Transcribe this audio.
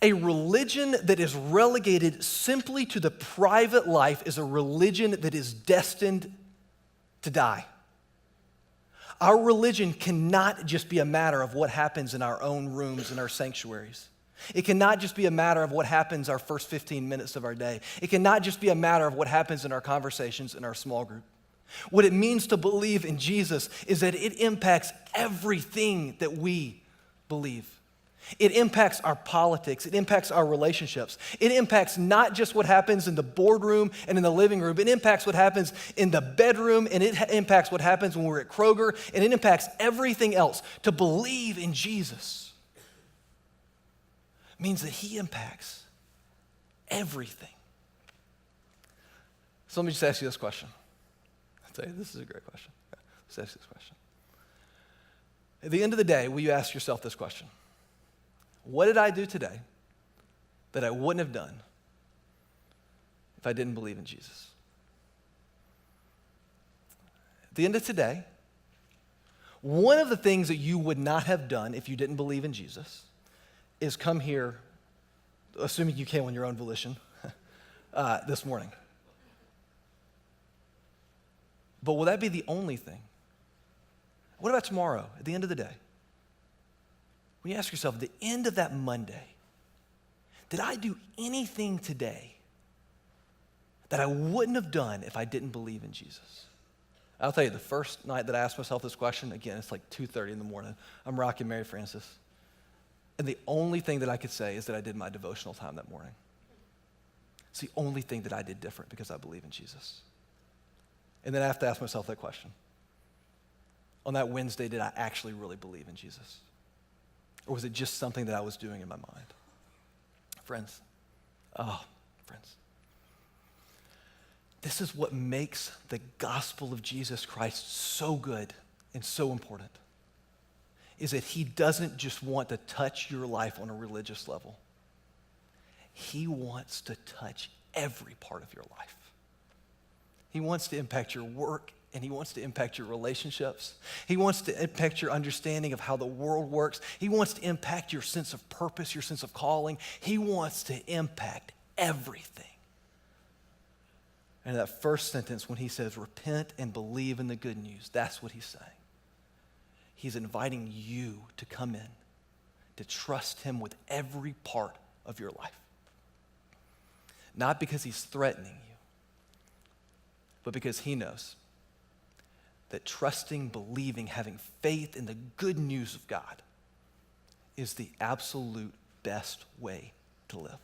A religion that is relegated simply to the private life is a religion that is destined to die. Our religion cannot just be a matter of what happens in our own rooms and our sanctuaries. It cannot just be a matter of what happens our first 15 minutes of our day. It cannot just be a matter of what happens in our conversations in our small group. What it means to believe in Jesus is that it impacts everything that we believe. It impacts our politics. It impacts our relationships. It impacts not just what happens in the boardroom and in the living room. It impacts what happens in the bedroom, and it impacts what happens when we're at Kroger, and it impacts everything else. To believe in Jesus means that he impacts everything. So let me just ask you this question. I'll tell you, this is a great question. Let's ask this question. At the end of the day, will you ask yourself this question? What did I do today that I wouldn't have done if I didn't believe in Jesus? At the end of today, one of the things that you would not have done if you didn't believe in Jesus is come here, assuming you came on your own volition, this morning. But will that be the only thing? What about tomorrow, at the end of the day? When you ask yourself, at the end of that Monday, did I do anything today that I wouldn't have done if I didn't believe in Jesus? I'll tell you, the first night that I asked myself this question, again, it's like 2:30 in the morning. I'm rocking Mary Frances. And the only thing that I could say is that I did my devotional time that morning. It's the only thing that I did different because I believe in Jesus. And then I have to ask myself that question. On that Wednesday, did I actually really believe in Jesus? Or was it just something that I was doing in my mind? Friends, this is what makes the gospel of Jesus Christ so good and so important, is that he doesn't just want to touch your life on a religious level. He wants to touch every part of your life. He wants to impact your work, and he wants to impact your relationships. He wants to impact your understanding of how the world works. He wants to impact your sense of purpose, your sense of calling. He wants to impact everything. And that first sentence, when he says, repent and believe in the good news, that's what he's saying. He's inviting you to come in, to trust him with every part of your life. Not because he's threatening you, but because he knows that trusting, believing, having faith in the good news of God is the absolute best way to live.